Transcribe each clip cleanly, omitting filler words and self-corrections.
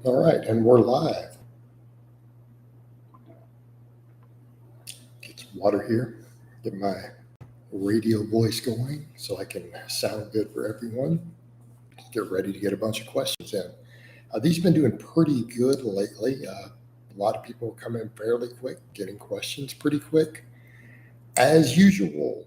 All right, and we're live. Get some water here, get my radio voice going so I can sound good for everyone. Get ready to get a bunch of questions in. These have been doing pretty good lately. A lot of people come in fairly quick, getting questions pretty quick. As usual,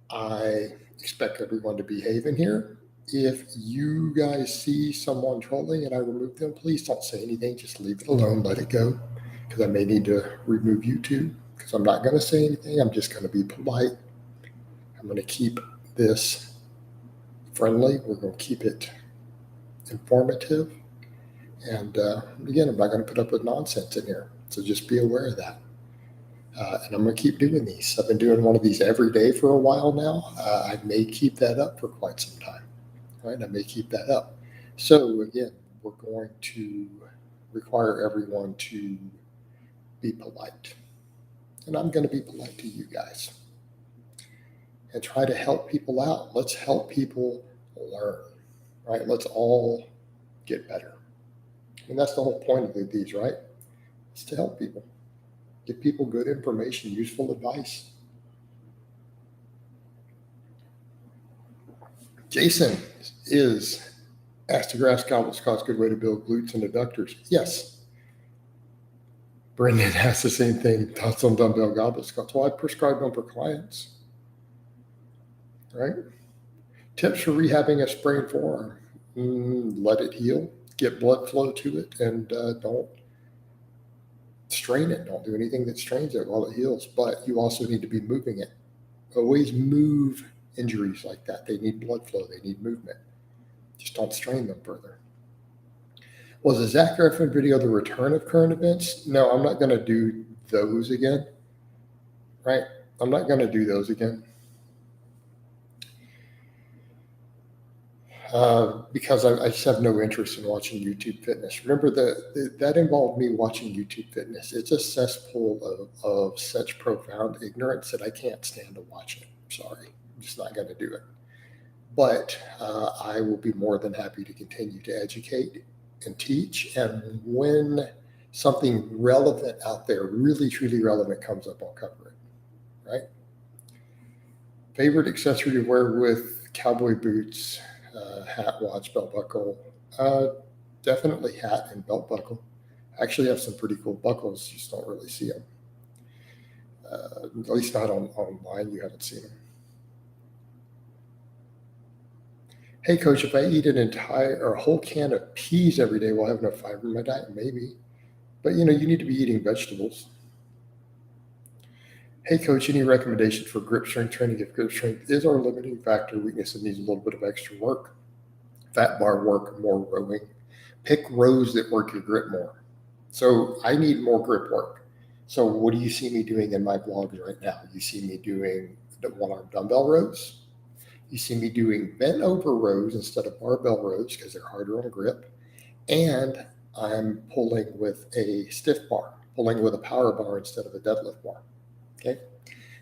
I expect everyone to behave in here. If you guys see someone trolling and I remove them, please don't say anything. Just leave it alone, let it go, because I may need to remove you too, because I'm not going to say anything. I'm just going to be polite. I'm going to keep this friendly. We're going to keep it informative. And again, I'm not going to put up with nonsense in here. So just be aware of that. And I'm going to keep doing these. I've been doing one of these every day for a while now. I may keep that up for quite some time. Right? I may keep that up. So again, we're going to require everyone to be polite. And I'm going to be polite to you guys. And try to help people out. Let's help people learn. Right? Let's all get better. And that's the whole point of these, right? It's to help people. Give people good information, useful advice. Jason is asked to grasp goblet squat's a good way to build glutes and adductors. Yes. Brendan asks the same thing, thoughts on dumbbell goblet squats. Well, I prescribe them for clients. Right? Tips for rehabbing a sprained forearm. Let it heal. Get blood flow to it, and don't strain it. Don't do anything that strains it while it heals. But you also need to be moving it. Always move injuries like that. They need blood flow. They need movement. Just don't strain them further. Was the Zach Efron video the return of current events? No, I'm not going to do those again. Right? I'm not going to do those again. Because I just have no interest in watching YouTube fitness. Remember that involved me watching YouTube fitness. It's a cesspool of such profound ignorance that I can't stand to watch it. Sorry, I'm just not going to do it. But I will be more than happy to continue to educate and teach. And when something relevant out there, really truly relevant, comes up, I'll cover it. Right? Favorite accessory to wear with cowboy boots? Hat, watch, belt buckle. Definitely hat and belt buckle. I actually have some pretty cool buckles. You just don't really see them. At least not online. You haven't seen them. Hey, coach, if I eat an entire or a whole can of peas every day, will I have enough fiber in my diet? Maybe. But, you need to be eating vegetables. Hey, coach, any recommendation for grip strength training if grip strength is our limiting factor, weakness, and needs a little bit of extra work? Fat bar work, more rowing. Pick rows that work your grip more. So I need more grip work. So what do you see me doing in my vlogs right now? You see me doing the one-arm dumbbell rows. You see me doing bent over rows instead of barbell rows because they're harder on grip. And I'm pulling with a stiff bar, pulling with a power bar instead of a deadlift bar. Okay,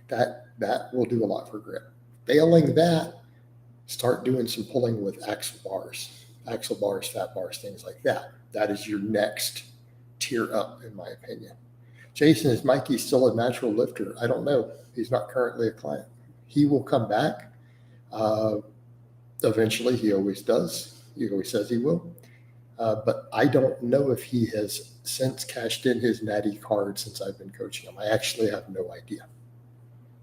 that will do a lot for grip. Failing that, start doing some pulling with axle bars, fat bars, things like that. That is your next tier up, in my opinion. Jason, is Mikey still a natural lifter? I don't know. He's not currently a client. He will come back. Eventually, he always does. He always says he will. But I don't know if he has since cashed in his natty card since I've been coaching him. I actually have no idea.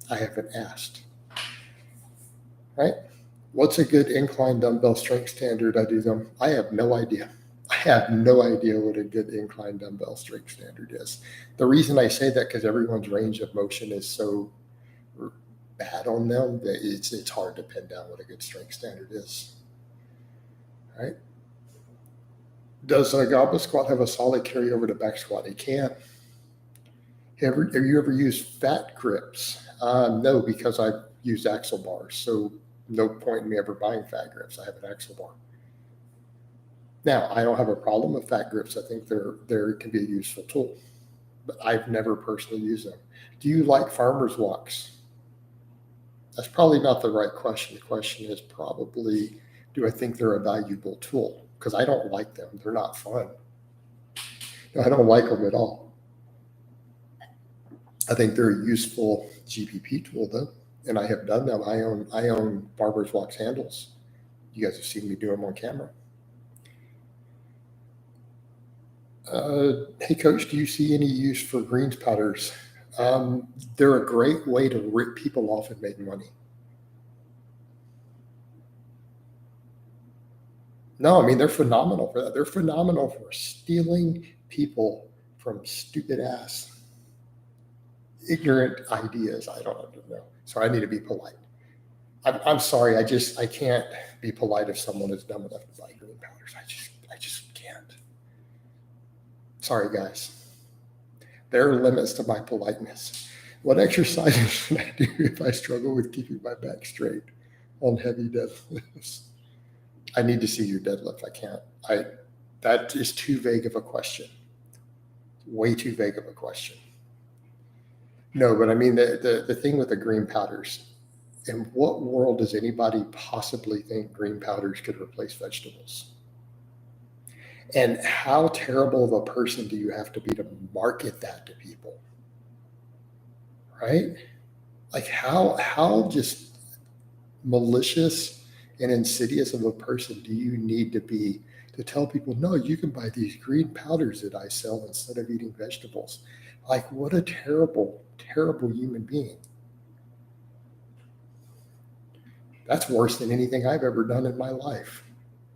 I haven't asked. Right? What's a good incline dumbbell strength standard I do them? I have no idea. I have no idea what a good incline dumbbell strength standard is. The reason I say that because everyone's range of motion is so bad on them that it's hard to pin down what a good strength standard is. All right? Does a goblet squat have a solid carryover to back squat? It can. Have you ever used fat grips? No, because I've used axle bars. So no point in me ever buying fat grips. I have an axle bar. Now, I don't have a problem with fat grips. I think they can be a useful tool. But I've never personally used them. Do you like farmer's walks? That's probably not the right question. The question is probably, do I think they're a valuable tool? because I don't like them. They're not fun. I don't like them at all. I think they're a useful GPP tool though, and I have done them. I own Barber's Wax handles. You guys have seen me do them on camera. Hey coach, do you see any use for greens powders? They're a great way to rip people off and make money. No, I mean, they're phenomenal for that. They're phenomenal for stealing people from stupid ass, ignorant ideas. I don't know. So I need to be polite. I'm sorry. I can't be polite if someone is dumb enough to buy green powders. I just can't. Sorry, guys. There are limits to my politeness. What exercises should I do if I struggle with keeping my back straight on heavy deadlifts? I need to see your deadlift. I can't. That is too vague of a question. Way too vague of a question. No, but I mean the thing with the green powders. In what world does anybody possibly think green powders could replace vegetables? And how terrible of a person do you have to be to market that to people? Right? Like how just malicious and insidious of a person do you need to be to tell people, no, you can buy these green powders that I sell instead of eating vegetables? Like, what a terrible, terrible human being. That's worse than anything I've ever done in my life.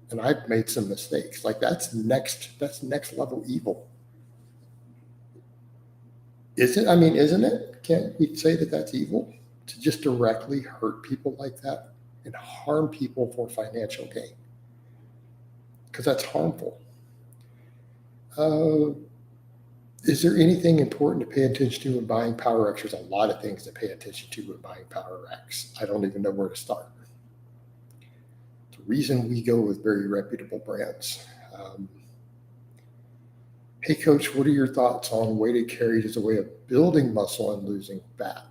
And I've made some mistakes. Like that's next level evil. Is it? I mean, isn't it? Can't we say that that's evil? To just directly hurt people like that and harm people for financial gain. Because that's harmful. Is there anything important to pay attention to in buying Power X? There's a lot of things to pay attention to when buying Power X. I don't even know where to start. The reason we go with very reputable brands. Hey, coach, what are your thoughts on weighted carries as a way of building muscle and losing fat?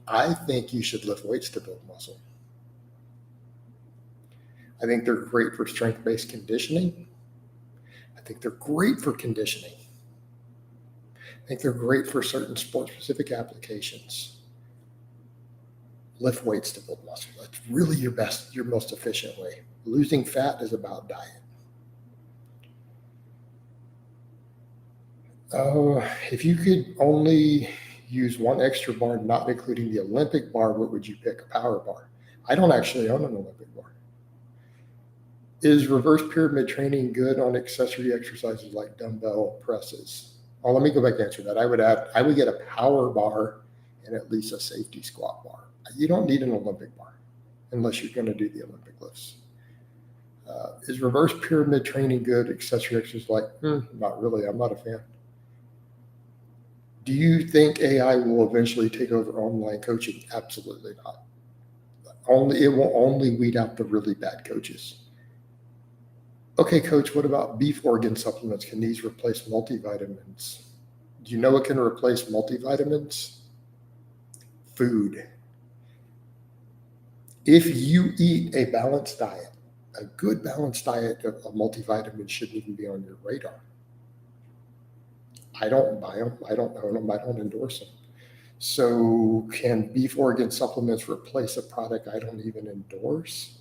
I think you should lift weights to build muscle. I think they're great for strength-based conditioning. I think they're great for conditioning. I think they're great for certain sport-specific applications. Lift weights to build muscle. That's really your most efficient way. Losing fat is about diet. If you could only use one extra bar, not including the Olympic bar, what would you pick? A power bar. I don't actually own an Olympic bar. Is reverse pyramid training good on accessory exercises like dumbbell presses? Oh, let me go back and answer that. I would get a power bar and at least a safety squat bar. You don't need an Olympic bar unless you're going to do the Olympic lifts. Is reverse pyramid training good? Accessory exercises like, not really. I'm not a fan. Do you think AI will eventually take over online coaching? Absolutely not. It will only weed out the really bad coaches. Okay, coach, what about beef organ supplements? Can these replace multivitamins? Do you know what can replace multivitamins? Food. If you eat a balanced diet, a good balanced diet of multivitamins shouldn't even be on your radar. I don't buy them. I don't own them. I don't endorse them. So can beef organ supplements replace a product I don't even endorse?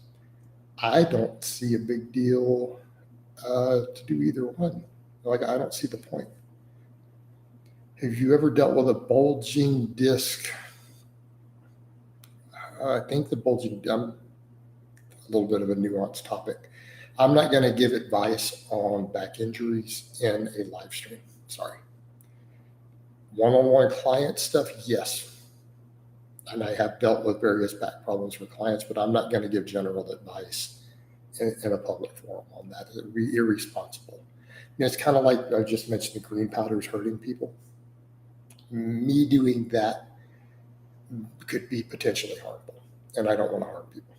I don't see a big deal to do either one. Like, I don't see the point. Have you ever dealt with a bulging disc? I think the bulging, a little bit of a nuanced topic. I'm not going to give advice on back injuries in a live stream. Sorry. One-on-one client stuff, yes. And I have dealt with various back problems for clients, but I'm not going to give general advice in a public forum on that. It would be irresponsible. It's kind of like I just mentioned the green powders hurting people. Me doing that could be potentially harmful, and I don't want to harm people.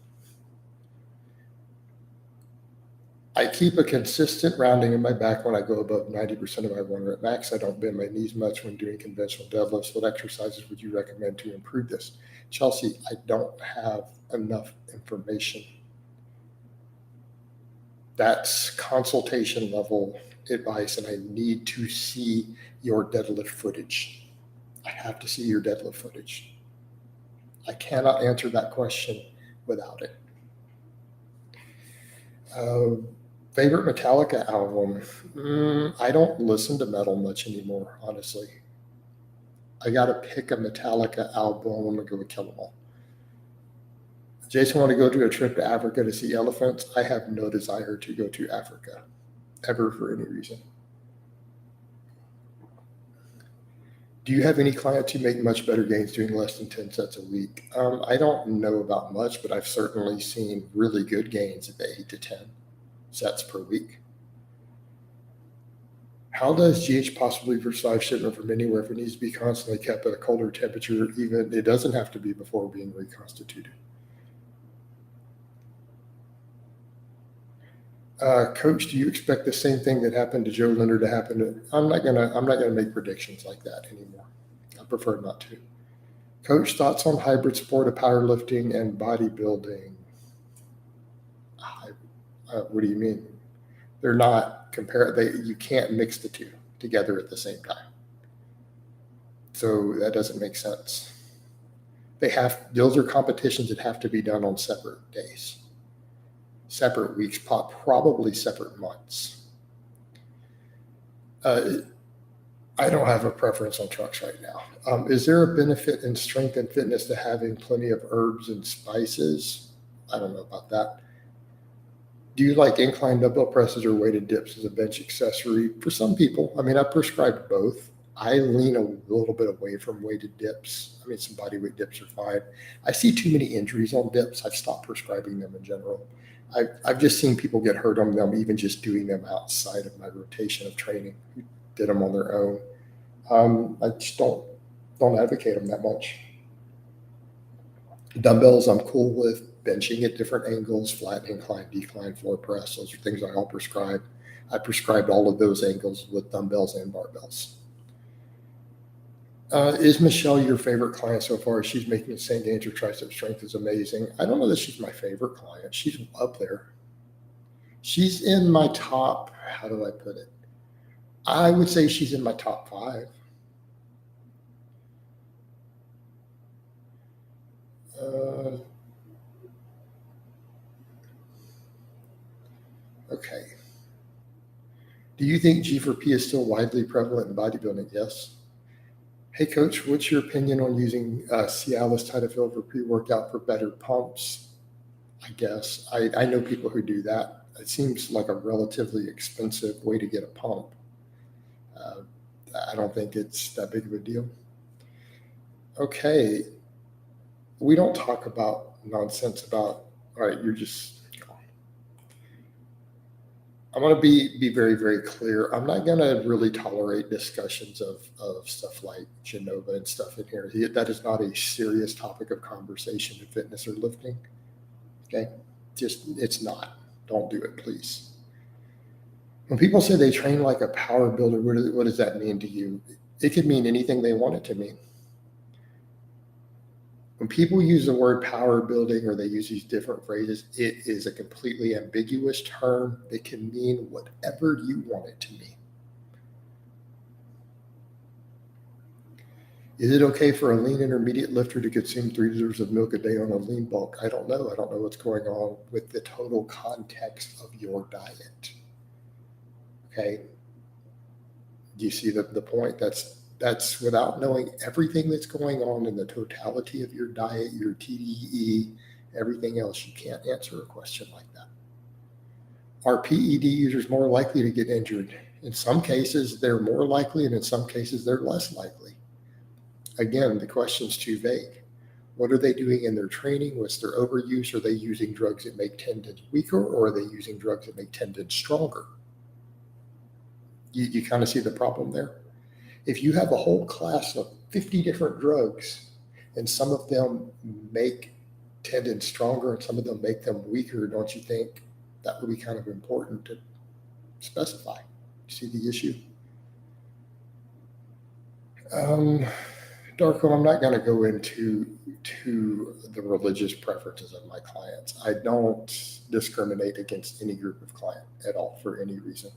I keep a consistent rounding in my back when I go above 90% of my 1 rep max. I don't bend my knees much when doing conventional deadlifts. What exercises would you recommend to improve this? Chelsea, I don't have enough information. That's consultation level advice, and I need to see your deadlift footage. I have to see your deadlift footage. I cannot answer that question without it. Favorite Metallica album? I don't listen to metal much anymore, honestly. I got to pick a Metallica album. I'm going to go with Kill 'Em All. Jason, want to go to a trip to Africa to see elephants? I have no desire to go to Africa, ever, for any reason. Do you have any clients who make much better gains doing less than 10 sets a week? I don't know about much, but I've certainly seen really good gains at the 8 to 10 sets per week. How does GH possibly survive shipment from anywhere if it needs to be constantly kept at a colder temperature? Even it doesn't have to be before being reconstituted. Coach, do you expect the same thing that happened to Joe Leonard to happen to? I'm not gonna make predictions like that anymore. I prefer not to. Coach, thoughts on hybrid sport of powerlifting and bodybuilding? What do you mean? They're not you can't mix the two together at the same time. So that doesn't make sense. Those are competitions that have to be done on separate days, separate weeks, probably separate months. I don't have a preference on trucks right now. Is there a benefit in strength and fitness to having plenty of herbs and spices? I don't know about that. Do you like incline dumbbell presses or weighted dips as a bench accessory? For some people, I mean, I prescribe both. I lean a little bit away from weighted dips. I mean, some body weight dips are fine. I see too many injuries on dips. I've stopped prescribing them in general. I've just seen people get hurt on them, even just doing them outside of my rotation of training, who did them on their own. I just don't advocate them that much. Dumbbells, I'm cool with. Benching at different angles, flat incline, decline, floor press. Those are things I all prescribe. I prescribed all of those angles with dumbbells and barbells. Is Michelle your favorite client so far? She's making the same gains. Her tricep strength is amazing. I don't know that she's my favorite client. She's up there. She's in my top, how do I put it? I would say she's in my top 5. Okay. Do you think G4P is still widely prevalent in bodybuilding? Yes. Hey, Coach, what's your opinion on using Cialis Titlefield for pre-workout for better pumps? I guess. I know people who do that. It seems like a relatively expensive way to get a pump. I don't think it's that big of a deal. Okay. We don't talk about nonsense about, all right, I'm going to be very, very clear. I'm not going to really tolerate discussions of stuff like Genova and stuff in here. That is not a serious topic of conversation in fitness or lifting. Okay? It's not. Don't do it, please. When people say they train like a power builder, what does that mean to you? It could mean anything they want it to mean. When people use the word power building or they use these different phrases, it is a completely ambiguous term that can mean whatever you want it to mean. Is it okay for a lean intermediate lifter to consume 3 liters of milk a day on a lean bulk? I don't know. I don't know what's going on with the total context of your diet. Okay. Do you see the point? That's without knowing everything that's going on in the totality of your diet, your TDE, everything else. You can't answer a question like that. Are PED users more likely to get injured? In some cases, they're more likely, and in some cases, they're less likely. Again, the question's too vague. What are they doing in their training? What's their overuse? Are they using drugs that make tendons weaker, or are they using drugs that make tendons stronger? You kind of see the problem there. If you have a whole class of 50 different drugs and some of them make tendons stronger and some of them make them weaker, don't you think that would be kind of important to specify? See the issue? Darko, I'm not going to go into the religious preferences of my clients. I don't discriminate against any group of client at all for any reason.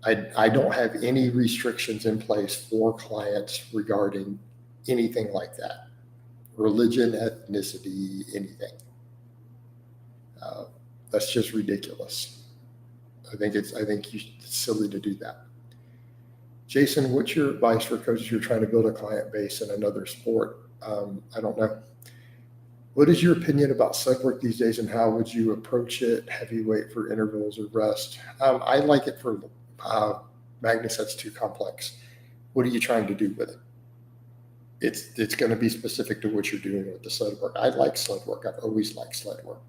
I don't have any restrictions in place for clients regarding anything like that. Religion, ethnicity, anything. That's just ridiculous. I think it's silly to do that. Jason, what's your advice for coaches who are trying to build a client base in another sport? I don't know. What is your opinion about sled work these days, and how would you approach it? Heavyweight for intervals or rest? I like it for Magnus. That's too complex. What are you trying to do with it? It's going to be specific to what you're doing with the sled work. I like sled work. I've always liked sled work.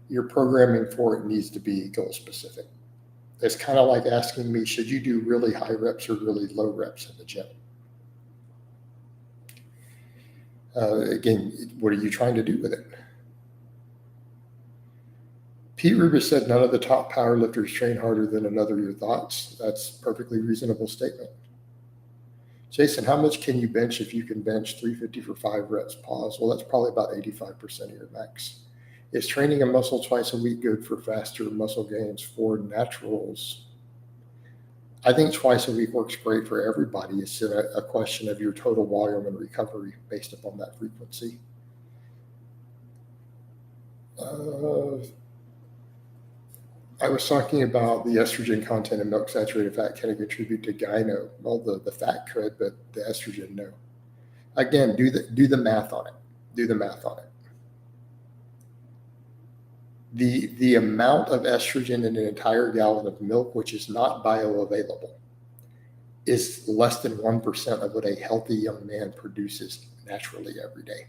Your programming for it needs to be goal specific. It's kind of like asking me, should you do really high reps or really low reps in the gym? Again, what are you trying to do with it? Pete Rubis said none of the top powerlifters train harder than another. Your thoughts? That's a perfectly reasonable statement. Jason, how much can you bench if you can bench 350 for 5 reps? Pause. Well, that's probably about 85% of your max. Is training a muscle twice a week good for faster muscle gains for naturals? I think twice a week works great for everybody. It's a question of your total volume and recovery based upon that frequency. I was talking about the estrogen content in milk saturated fat can contribute to gyno. Well, the fat could, but the estrogen, no. Again, do the math on it. Do the math on it. The amount of estrogen in an entire gallon of milk, which is not bioavailable, is less than 1% of what a healthy young man produces naturally every day.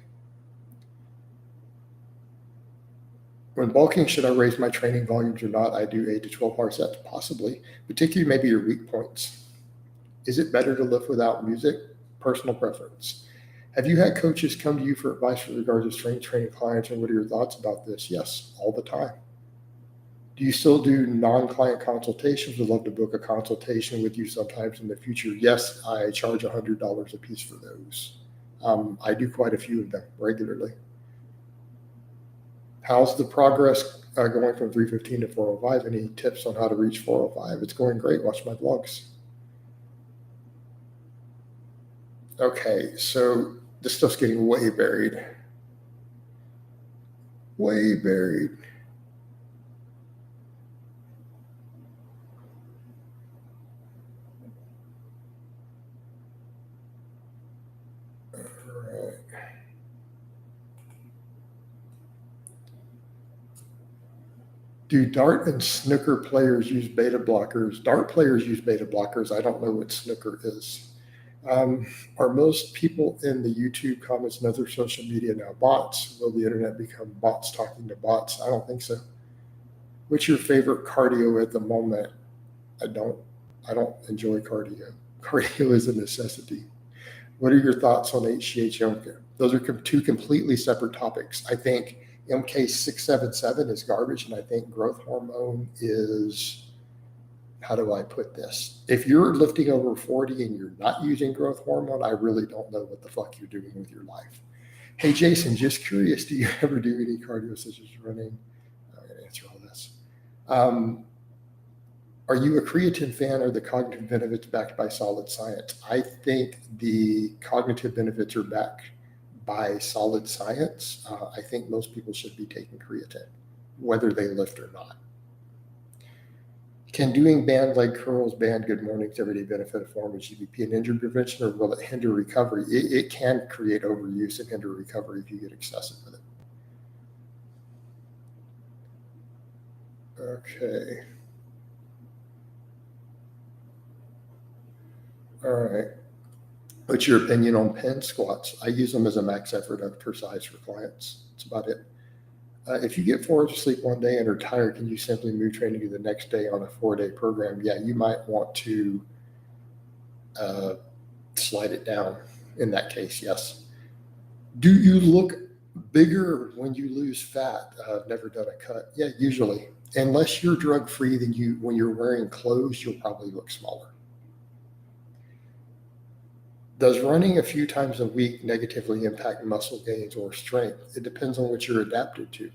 When bulking, should I raise my training volumes or not? I do 8 to 12 hard sets, possibly, particularly maybe your weak points. Is it better to lift without music? Personal preference. Have you had coaches come to you for advice with regards to strength training clients, and what are your thoughts about this? Yes, all the time. Do you still do non-client consultations? Would love to book a consultation with you sometimes in the future. Yes, I charge $100 a piece for those. I do quite a few of them regularly. How's the progress going from 315 to 405? Any tips on how to reach 405? It's going great. Watch my vlogs. Okay, so this stuff's getting way buried. Way buried. All right. Do dart and snooker players use beta blockers? Dart players use beta blockers. I don't know what snooker is. Are most people in the YouTube comments and other social media now bots? Will the internet become bots talking to bots? I don't think so. What's your favorite cardio at the moment? I don't enjoy cardio. Cardio is a necessity. What are your thoughts on HGH? Those are two completely separate topics. I think MK677 is garbage, and I think growth hormone is, how do I put this? If you're lifting over 40 and you're not using growth hormone, I really don't know what the fuck you're doing with your life. Hey, Jason, just curious, do you ever do any cardio such as running? I'm going to answer all this. Are you a creatine fan, or the cognitive benefits backed by solid science? I think the cognitive benefits are backed by solid science. I think most people should be taking creatine, whether they lift or not. Can doing band leg curls, band good mornings every day benefit a form of GBP and injury prevention, or will it hinder recovery? It can create overuse and hinder recovery if you get excessive with it. Okay. All right. What's your opinion on pen squats? I use them as a max effort exercise for clients. That's about it. If you get 4 hours of sleep one day and are tired, can you simply move training to the next day on a 4-day program? Yeah, you might want to slide it down in that case, yes. Do you look bigger when you lose fat? I've never done a cut. Yeah, usually. Unless you're drug-free, then when you're wearing clothes, you'll probably look smaller. Does running a few times a week negatively impact muscle gains or strength? It depends on what you're adapted to,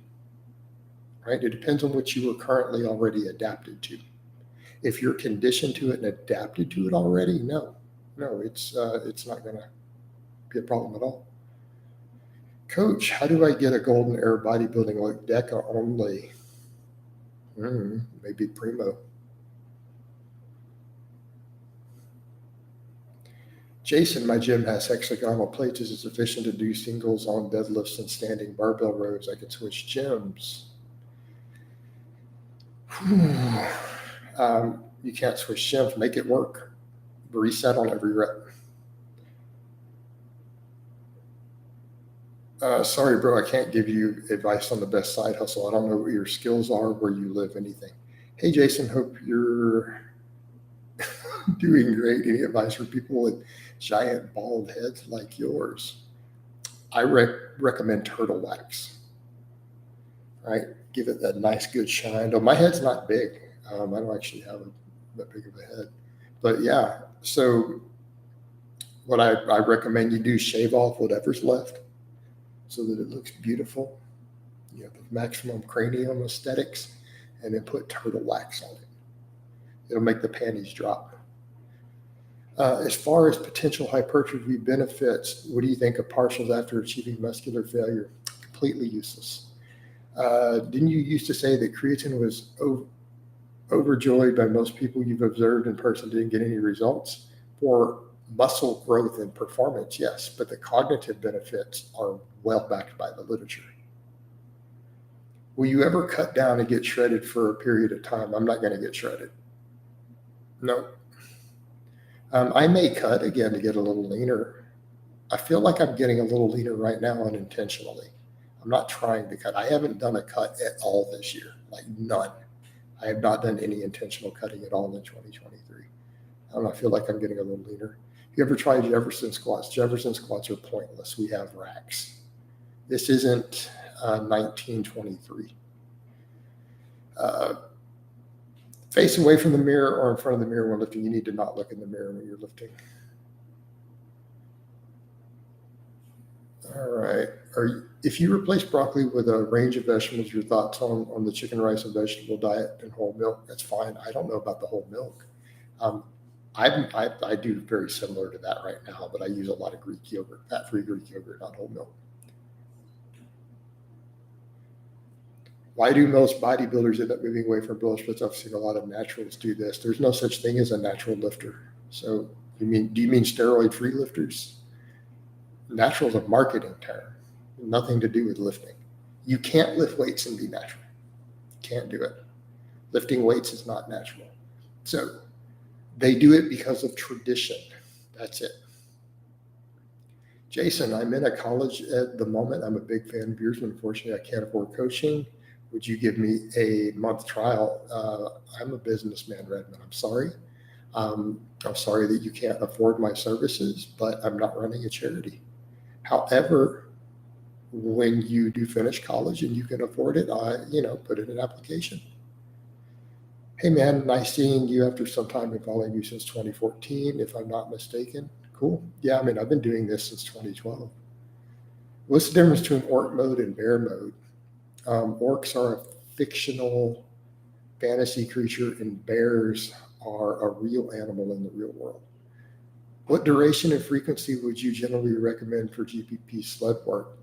right? It depends on what you are currently already adapted to. If you're conditioned to it and adapted to it already, no, it's not going to be a problem at all. Coach, how do I get a golden era bodybuilding like DECA only? Maybe Primo. Jason, my gym has hexagonal plates. Is it sufficient to do singles on deadlifts and standing barbell rows? I can switch gyms. You can't switch gyms. Make it work. Reset on every rep. Sorry, bro, I can't give you advice on the best side hustle. I don't know what your skills are, where you live, anything. Hey, Jason, hope you're doing great. Any advice for people with giant bald heads like yours? I recommend turtle wax, right? Give it that nice, good shine. Oh, my head's not big. I don't actually have that big of a head. But yeah, so what I recommend you do, shave off whatever's left so that it looks beautiful. You have the maximum cranium aesthetics, and then put turtle wax on it. It'll make the panties drop. As far as potential hypertrophy benefits, what do you think of partials after achieving muscular failure? Completely useless. Didn't you used to say that creatine was overjoyed by most people you've observed in person, didn't get any results? For muscle growth and performance, yes, but the cognitive benefits are well backed by the literature. Will you ever cut down and get shredded for a period of time? I'm not going to get shredded. No. I may cut again to get a little leaner. I feel like I'm getting a little leaner right now unintentionally. I'm not trying to cut. I haven't done a cut at all this year, like none. I have not done any intentional cutting at all in 2023. I don't know, I feel like I'm getting a little leaner. You ever tried Jefferson squats? Jefferson squats are pointless. We have racks. This isn't 1923. Face away from the mirror or in front of the mirror when lifting. You need to not look in the mirror when you're lifting. All right. If you replace broccoli with a range of vegetables, your thoughts on the chicken, rice, and vegetable diet and whole milk? That's fine. I don't know about the whole milk. I do very similar to that right now, but I use a lot of Greek yogurt, fat-free Greek yogurt, not whole milk. Why do most bodybuilders end up moving away from bullish splits? I've seen a lot of naturals do this. There's no such thing as a natural lifter. So do you mean steroid-free lifters? Natural is a marketing term, nothing to do with lifting. You can't lift weights and be natural. Can't do it. Lifting weights is not natural. So they do it because of tradition. That's it. Jason, I'm in a college at the moment. I'm a big fan of yours, but unfortunately I can't afford coaching. Would you give me a month trial? I'm a businessman, Redmond. I'm sorry. I'm sorry that you can't afford my services, but I'm not running a charity. However, when you do finish college and you can afford it, put in an application. Hey man, nice seeing you after some time. Been following you since 2014, if I'm not mistaken. Cool. Yeah, I've been doing this since 2012. What's the difference between orc mode and bear mode? Orcs are a fictional fantasy creature, and bears are a real animal in the real world. What duration and frequency would you generally recommend for GPP sled work?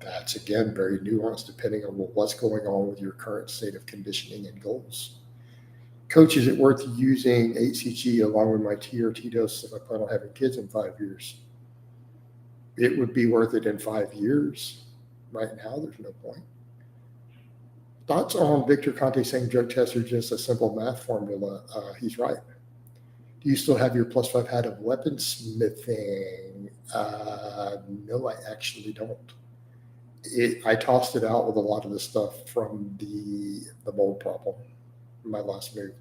That's, again, very nuanced depending on what's going on with your current state of conditioning and goals. Coach, is it worth using HCG along with my TRT dose if I plan on having kids in 5 years? It would be worth it in 5 years. Right now, there's no point. Thoughts on Victor Conte saying drug tests are just a simple math formula? He's right. Do you still have your +5 hat of weaponsmithing? No, I actually don't. I tossed it out with a lot of the stuff from the mold problem, my last move.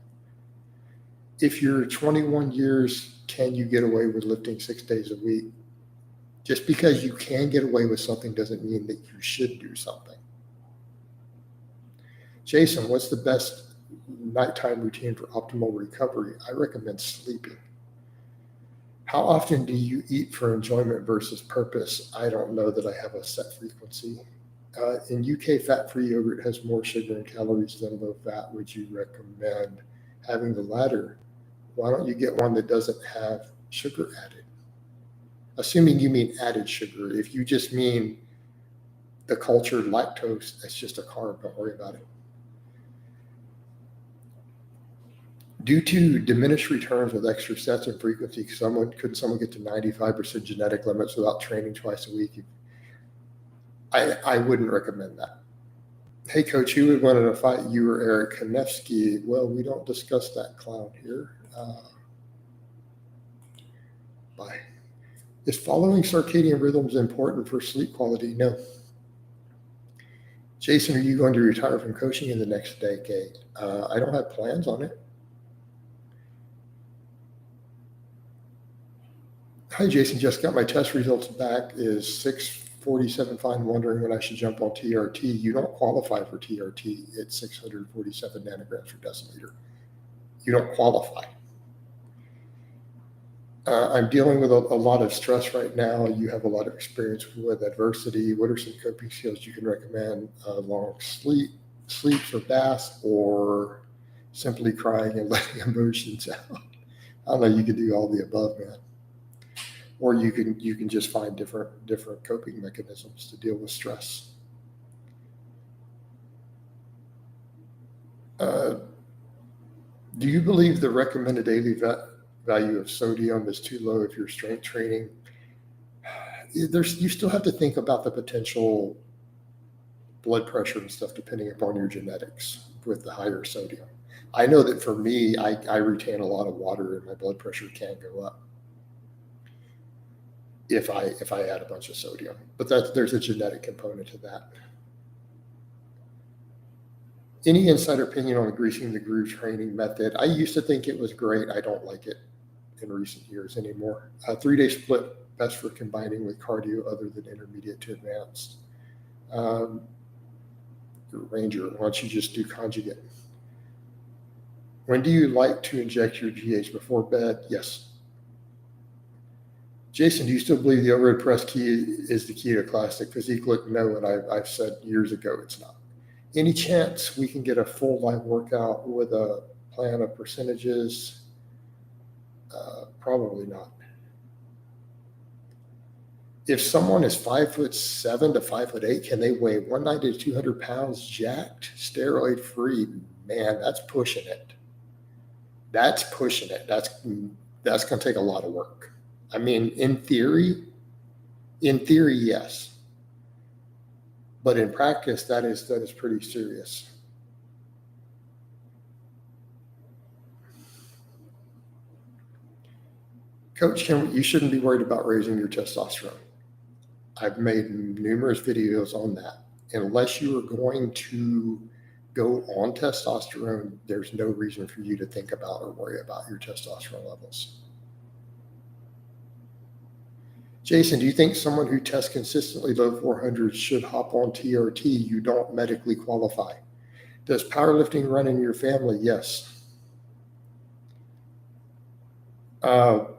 If you're 21 years, can you get away with lifting 6 days a week? Just because you can get away with something doesn't mean that you should do something. Jason, what's the best nighttime routine for optimal recovery? I recommend sleeping. How often do you eat for enjoyment versus purpose? I don't know that I have a set frequency. In UK, fat-free yogurt has more sugar and calories than low-fat. Would you recommend having the latter? Why don't you get one that doesn't have sugar added? Assuming you mean added sugar. If you just mean the cultured lactose, that's just a carb. Don't worry about it. Due to diminished returns with extra sets and frequency, could someone get to 95% genetic limits without training twice a week? I wouldn't recommend that. Hey, coach, who would want to fight, you or Eric Konevsky? Well, we don't discuss that clown here. Bye. Is following circadian rhythms important for sleep quality? No. Jason, are you going to retire from coaching in the next decade? I don't have plans on it. Hi, Jason. Just got my test results back. Is 647 fine? Wondering when I should jump on TRT. You don't qualify for TRT. It's 647 nanograms per deciliter. You don't qualify. I'm dealing with a lot of stress right now. You have a lot of experience with adversity. What are some coping skills you can recommend? Long sleeps or baths, or simply crying and letting emotions out? I don't know. You can do all the above, man. Or you can just find different coping mechanisms to deal with stress. Do you believe the recommended daily value of sodium is too low if you're strength training? You still have to think about the potential blood pressure and stuff depending upon your genetics with the higher sodium. I know that for me, I retain a lot of water and my blood pressure can go up if I add a bunch of sodium, but there's a genetic component to that. Any insider opinion on the greasing the groove training method? I used to think it was great. I don't like it in recent years anymore. 3-day split, best for combining with cardio other than intermediate to advanced. Ranger, why don't you just do conjugate? When do you like to inject your GH? Before bed? Yes. Jason, do you still believe the overhead press key is the key to classic physique look? No, and I've said years ago it's not. Any chance we can get a full live workout with a plan of percentages? Probably not. If someone is 5'7" to 5'8", can they weigh 190 to 200 pounds jacked, steroid free? Man, that's pushing it. That's pushing it. That's going to take a lot of work. I mean, in theory, yes. But in practice, that is pretty serious. Coach, you shouldn't be worried about raising your testosterone. I've made numerous videos on that. Unless you are going to go on testosterone, there's no reason for you to think about or worry about your testosterone levels. Jason, do you think someone who tests consistently low 400s should hop on TRT? You don't medically qualify. Does powerlifting run in your family? Yes. Do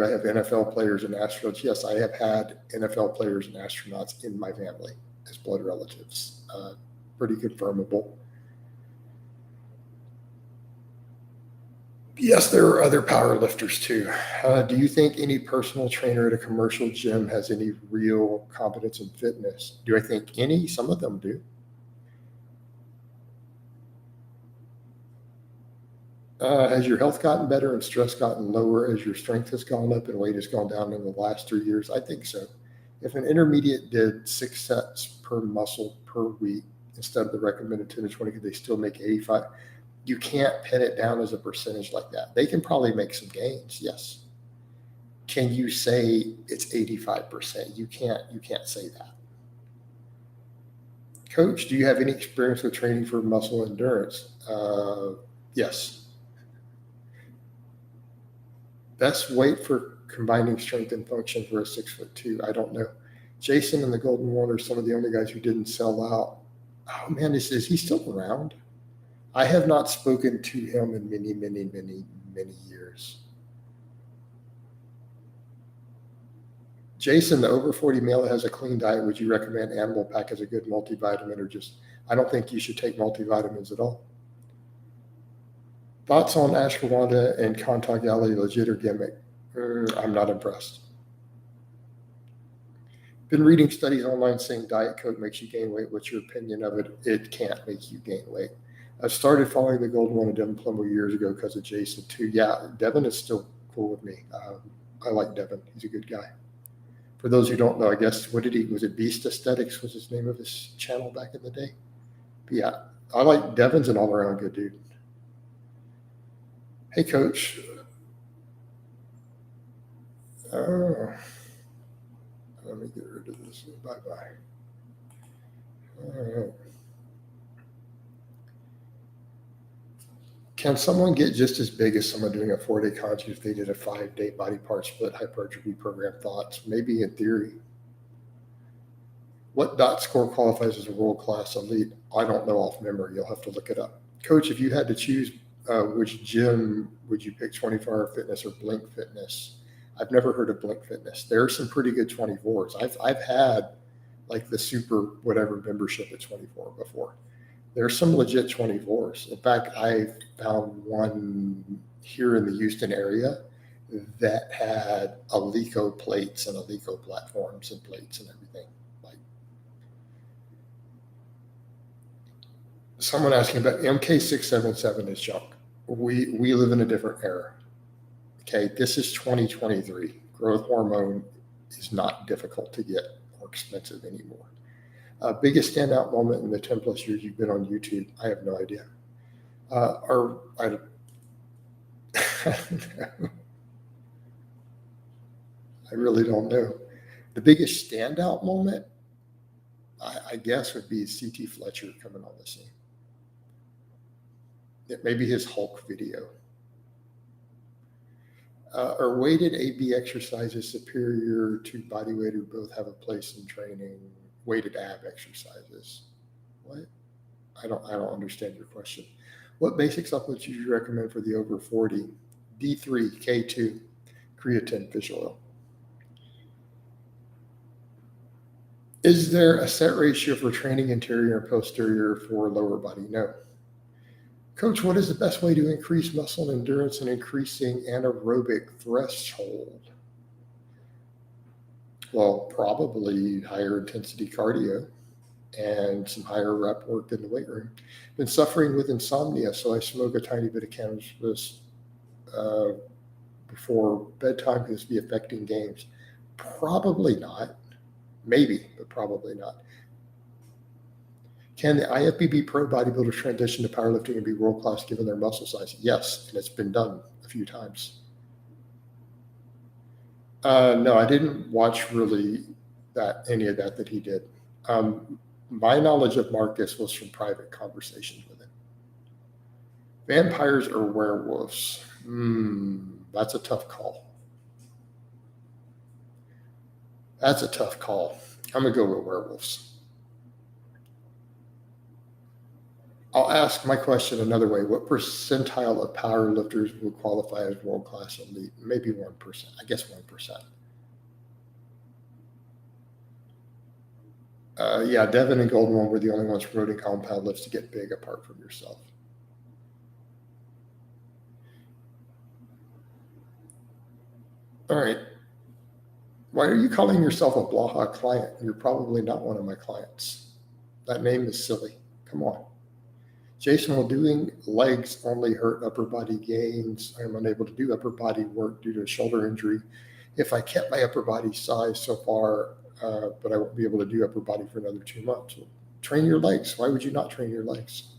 I have NFL players and astronauts? Yes, I have had NFL players and astronauts in my family as blood relatives. Pretty confirmable. Yes, there are other power lifters too. Do you think any personal trainer at a commercial gym has any real competence in fitness? Do I think any? Some of them do. Has your health gotten better and stress gotten lower as your strength has gone up and weight has gone down in the last 3 years? I think so. If an intermediate did 6 sets per muscle per week instead of the recommended 10 to 20, could they still make 85? You can't pin it down as a percentage like that. They can probably make some gains, yes. Can you say it's 85%? You can't say that. Coach, do you have any experience with training for muscle endurance? Yes. Best weight for combining strength and function for a 6'2"? I don't know. Jason and the Golden One are some of the only guys who didn't sell out. Oh man, is he still around? I have not spoken to him in many many years. Jason, the over 40 male that has a clean diet, would you recommend Animal Pack as a good multivitamin, or just, I don't think you should take multivitamins at all. Thoughts on ashwagandha and Kantar legit or gimmick? I'm not impressed. Been reading studies online saying Diet Coke makes you gain weight. What's your opinion of it? It can't make you gain weight. I started following the Golden One of Devin Plummer years ago because of Jason too. Yeah, Devin is still cool with me. I like Devin. He's a good guy. For those who don't know, I guess, was it Beast Aesthetics was his name of his channel back in the day? But yeah, I like Devin's an all-around good dude. Hey, Coach. Oh, let me get rid of this. Bye-bye. All right. Can someone get just as big as someone doing a 4-day contest if they did a 5-day body part split hypertrophy program? Thoughts? Maybe in theory. What dot score qualifies as a world-class elite? I don't know off memory. You'll have to look it up. Coach, if you had to choose which gym would you pick, 24-Hour Fitness or Blink Fitness? I've never heard of Blink Fitness. There are some pretty good 24s. I've had like the super whatever membership at 24 before. There's some legit 24s. In fact, I found one here in the Houston area that had Alico plates and Alico platforms and plates and everything. Like someone asking about MK677 is junk. We live in a different era. Okay, this is 2023. Growth hormone is not difficult to get or expensive anymore. Biggest standout moment in the 10 plus years you've been on YouTube? I have no idea. I really don't know. The biggest standout moment, I guess, would be CT Fletcher coming on the scene. It may be his Hulk video. Are weighted AB exercises superior to body weight, or both have a place in training? Weighted ab exercises. What? I don't understand your question. What basic supplements do you recommend for the over 40? D3, K2, creatine, fish oil. Is there a set ratio for training anterior and posterior for lower body? No. Coach, what is the best way to increase muscle endurance and increasing anaerobic threshold? Well, probably higher intensity cardio and some higher rep work in the weight room. Been suffering with insomnia, so I smoke a tiny bit of cannabis before bedtime because it's be affecting games. Probably not. Maybe, but probably not. Can the IFBB pro bodybuilders transition to powerlifting and be world-class given their muscle size? Yes, and it's been done a few times. No, I didn't watch really any of that he did. My knowledge of Marcus was from private conversations with him. Vampires or werewolves? That's a tough call. I'm going to go with werewolves. I'll ask my question another way. What percentile of powerlifters would qualify as world-class elite? Maybe 1%. I guess 1%. Yeah, Devin and Golden One were the only ones promoting compound lifts to get big apart from yourself. All right. Why are you calling yourself a Blaha client? You're probably not one of my clients. That name is silly. Come on. Jason, will doing legs only hurt upper body gains? I am unable to do upper body work due to a shoulder injury. If I kept my upper body size so far, but I won't be able to do upper body for another 2 months. Well, train your legs. Why would you not train your legs?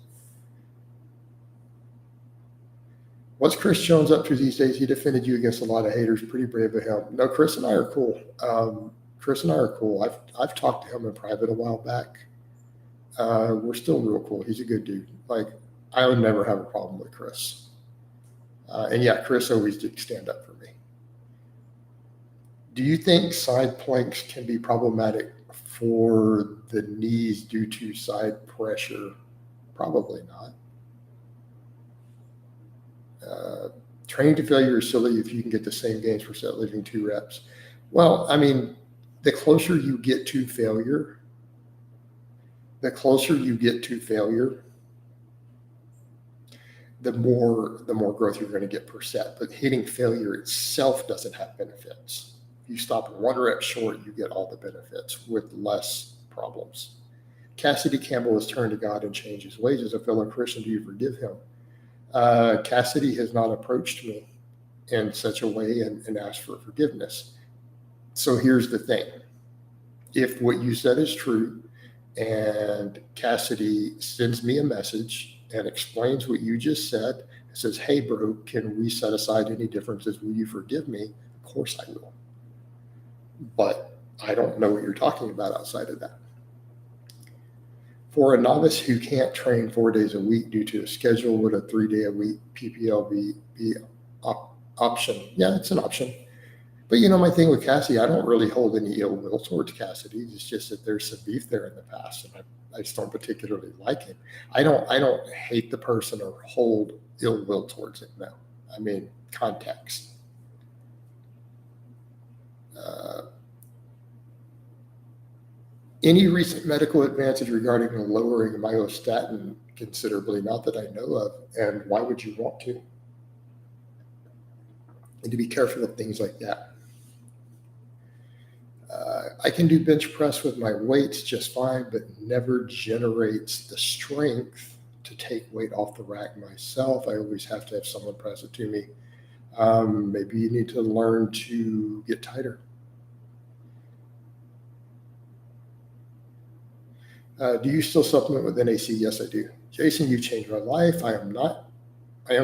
What's Chris Jones up to these days? He defended you against a lot of haters. Pretty brave of him. No, Chris and I are cool. I've talked to him in private a while back. We're still real cool. He's a good dude. Like, I would never have a problem with Chris. And yeah, Chris always did stand up for me. Do you think side planks can be problematic for the knees due to side pressure? Probably not. Training to failure is silly if you can get the same gains for set lifting 2 reps. Well, I mean, the closer you get to failure, the more growth you're going to get per set. But hitting failure itself doesn't have benefits. If you stop 1 rep short, you get all the benefits with less problems. Cassidy Campbell has turned to God and changed his ways. As a fellow Christian, do you forgive him? Cassidy has not approached me in such a way and asked for forgiveness. So here's the thing. If what you said is true and Cassidy sends me a message and explains what you just said and says, hey, bro, can we set aside any differences? Will you forgive me? Of course I will. But I don't know what you're talking about outside of that. For a novice who can't train 4 days a week due to a schedule, would a 3-day-a-week PPL be option? Yeah, it's an option. But my thing with Cassidy, I don't really hold any ill will towards Cassidy. It's just that there's some beef there in the past, and I just don't particularly like him. I don't hate the person or hold ill will towards him. No, I mean context. Any recent medical advances regarding the lowering myostatin considerably? Not that I know of. And why would you want to? And to be careful of things like that. I can do bench press with my weights just fine, but never generates the strength to take weight off the rack myself. I always have to have someone press it to me. Maybe you need to learn to get tighter. Do you still supplement with NAC? Yes, I do. Jason, you changed my life. I am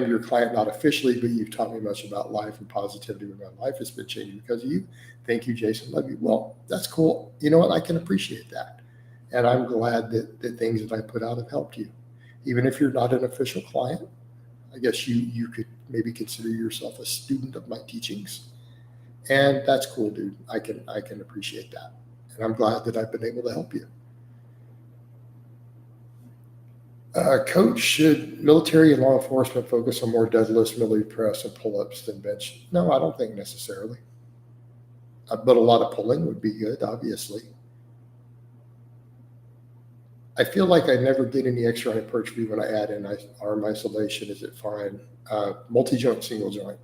your client, not officially, but you've taught me much about life and positivity with my life. It's been changing because of you. Thank you, Jason. Love you. Well, that's cool. You know what? I can appreciate that. And I'm glad that the things that I put out have helped you. Even if you're not an official client, I guess you could maybe consider yourself a student of my teachings. And that's cool, dude. I can appreciate that. And I'm glad that I've been able to help you. Coach, should military and law enforcement focus on more deadlifts, military press, and pull-ups than bench? No, I don't think necessarily. But a lot of pulling would be good, obviously. I feel like I never get any extra hypertrophy when I add in arm isolation. Is it fine? Multi-joint, single joint.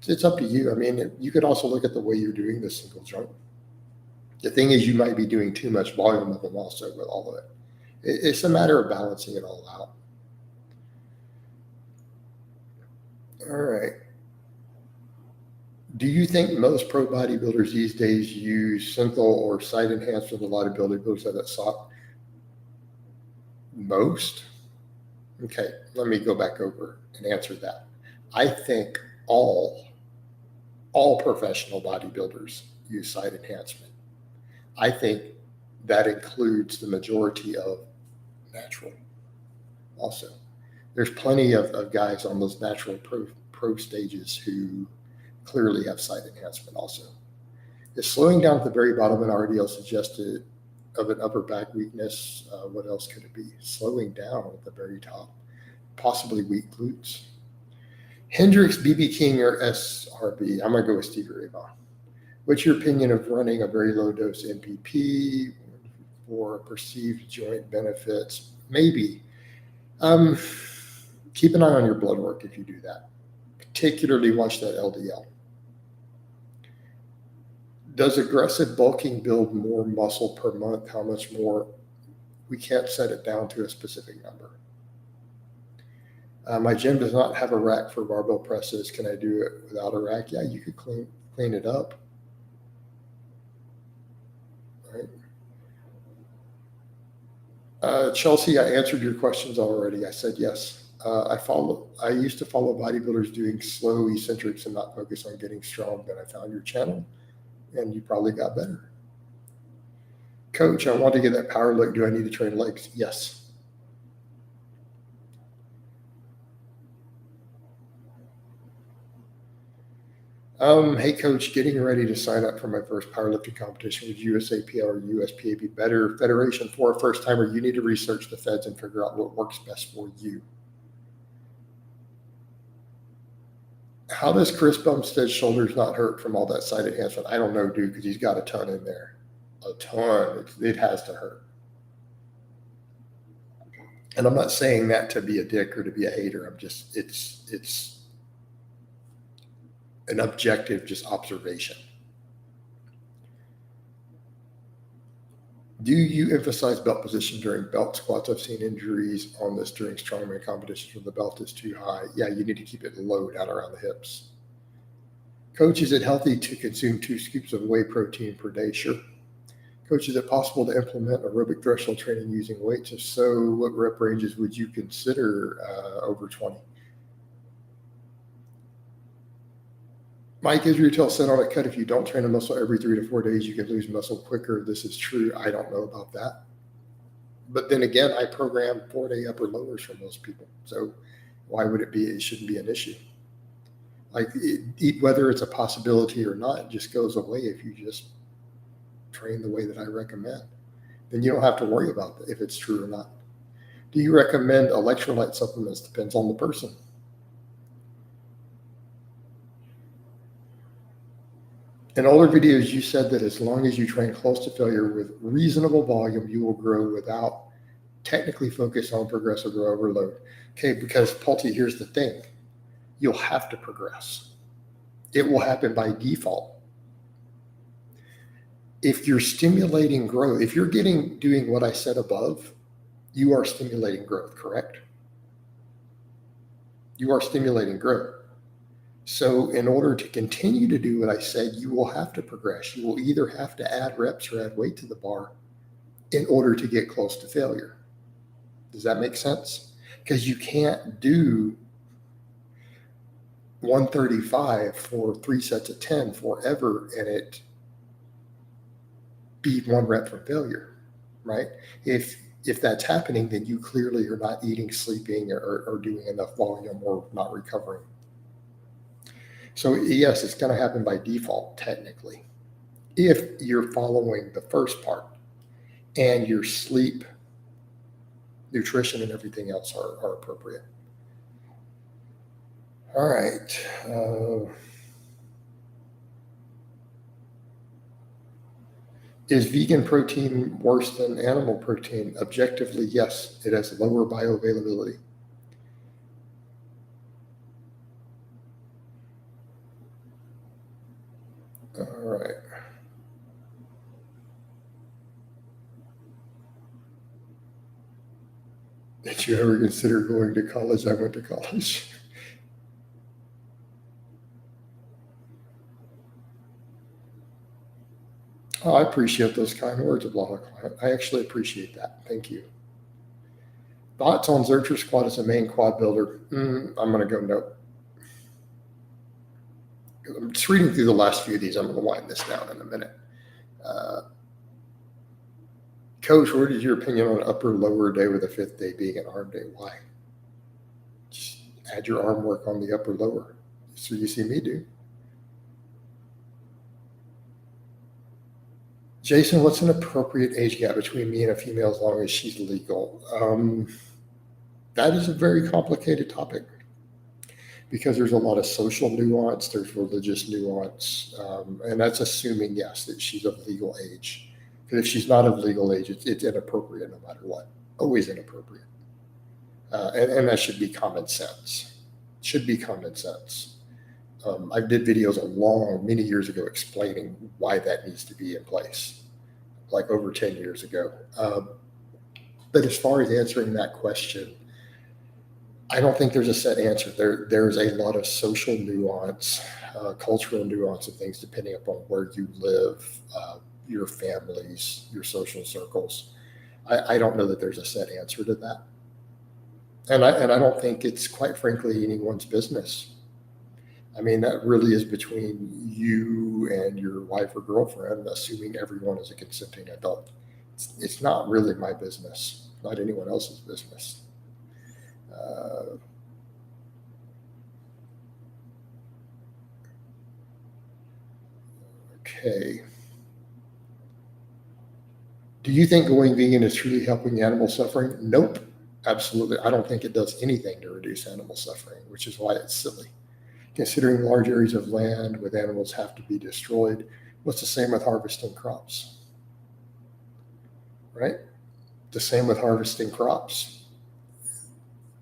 It's up to you. I mean, you could also look at the way you're doing the single joint. The thing is, you might be doing too much volume of them also with all of it. It's a matter of balancing it all out. All right. Do you think most pro bodybuilders these days use synthol or site enhancement? A lot of bodybuilders have that sock. Most? Okay, let me go back over and answer that. I think all professional bodybuilders use site enhancement. I think that includes the majority of natural also. There's plenty of guys on those natural pro stages who clearly have site enhancement also. Is slowing down at the very bottom an RDL suggested of an upper back weakness? What else could it be? Slowing down at the very top, possibly weak glutes. Hendricks, BB King, or SRB? I'm going to go with Stevie Ray Vaughan. What's your opinion of running a very low dose NPP for perceived joint benefits? Maybe. Keep an eye on your blood work if you do that. Particularly watch that LDL. Does aggressive bulking build more muscle per month? How much more? We can't set it down to a specific number. My gym does not have a rack for barbell presses. Can I do it without a rack? Yeah, you could clean it up. Right. Chelsea, I answered your questions already. I said yes. I used to follow bodybuilders doing slow eccentrics and not focus on getting strong. Then I found your channel, and you probably got better. Coach, I want to get that power look. Do I need to train legs? Yes. Hey, Coach, getting ready to sign up for my first powerlifting competition with USAPL or USPAB Better Federation for a first timer. You need to research the feds and figure out what works best for you. How does Chris Bumstead's shoulders not hurt from all that side enhancement? I don't know, dude, because he's got a ton in there. A ton. It has to hurt. And I'm not saying that to be a dick or to be a hater. I'm just, it's an objective, just observation. Do you emphasize belt position during belt squats? I've seen injuries on this during strongman competitions when the belt is too high. Yeah, you need to keep it low down around the hips. Coach, is it healthy to consume 2 scoops of whey protein per day? Sure. Coach, is it possible to implement aerobic threshold training using weights? If so, what rep ranges would you consider over 20? Mike Israel said on a cut, if you don't train a muscle every 3 to 4 days, you can lose muscle quicker. This is true. I don't know about that. But then again, I program 4-day upper lowers for most people. So why would it be? It shouldn't be an issue. Like whether it's a possibility or not, it just goes away if you just train the way that I recommend. Then you don't have to worry about if it's true or not. Do you recommend electrolyte supplements? Depends on the person. In older videos, you said that as long as you train close to failure with reasonable volume, you will grow without technically focus on progressive or overload. Okay, because Pulte, here's the thing. You'll have to progress. It will happen by default. If you're stimulating growth, if you're doing what I said above, you are stimulating growth, correct? You are stimulating growth. So in order to continue to do what I said, you will have to progress. You will either have to add reps or add weight to the bar in order to get close to failure. Does that make sense? Because you can't do 135 for 3 sets of 10 forever and it be 1 rep from failure, right? If that's happening, then you clearly are not eating, sleeping, or doing enough volume or not recovering. So yes, it's going to happen by default, technically, if you're following the first part and your sleep, nutrition, and everything else are appropriate. All right. Is vegan protein worse than animal protein? Objectively, yes. It has lower bioavailability. All right. Did you ever consider going to college? I went to college. Oh, I appreciate those kind words of Blaha client. I actually appreciate that. Thank you. Thoughts on Zercher squat as a main quad builder? I'm going to go no. I'm just reading through the last few of these. I'm going to wind this down in a minute. Coach, what is your opinion on upper lower day with the 5th day being an arm day? Why? Just add your arm work on the upper lower. So you see me do. Jason, what's an appropriate age gap between me and a female as long as she's legal? That is a very complicated topic because there's a lot of social nuance, there's religious nuance, and that's assuming, yes, that she's of legal age. Because if she's not of legal age, it's inappropriate no matter what. Always inappropriate. And that should be common sense. Should be common sense. I did videos many years ago explaining why that needs to be in place, like over 10 years ago. But as far as answering that question, I don't think there's a set answer. There's a lot of social nuance, cultural nuance of things depending upon where you live, your families, your social circles. I don't know that there's a set answer to that. And I don't think it's, quite frankly, anyone's business. I mean, that really is between you and your wife or girlfriend, assuming everyone is a consenting adult. It's not really my business, not anyone else's business. Okay. Do you think going vegan is truly helping animal suffering? Nope, absolutely. I don't think it does anything to reduce animal suffering, which is why it's silly. Considering large areas of land with animals have to be destroyed, what's the same with harvesting crops? Right? The same with harvesting crops.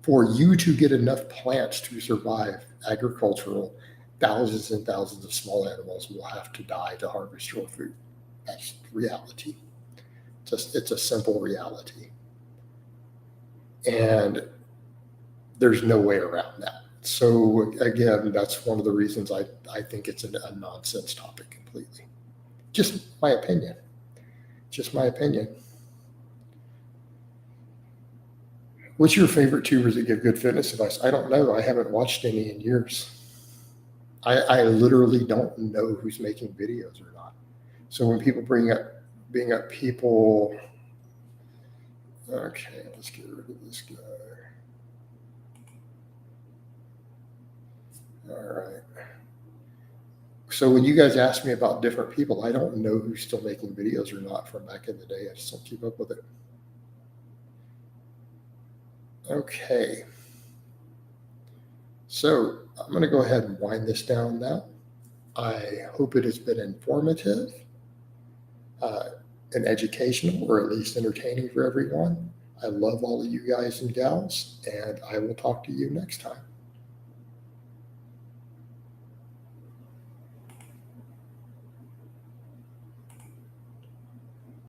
For you to get enough plants to survive agricultural, thousands and thousands of small animals will have to die to harvest your food. That's reality. It's a simple reality. And there's no way around that. So again, that's one of the reasons I think it's a nonsense topic completely. Just my opinion. Just my opinion. What's your favorite tubers that give good fitness advice? I don't know. I haven't watched any in years. I literally don't know who's making videos or not. So when people bring up people, okay, let's get rid of this guy. All right. So when you guys ask me about different people, I don't know who's still making videos or not from back in the day. I just don't keep up with it. Okay. So I'm going to go ahead and wind this down now. I hope it has been informative and educational, or at least entertaining for everyone. I love all of you guys and gals, and I will talk to you next time.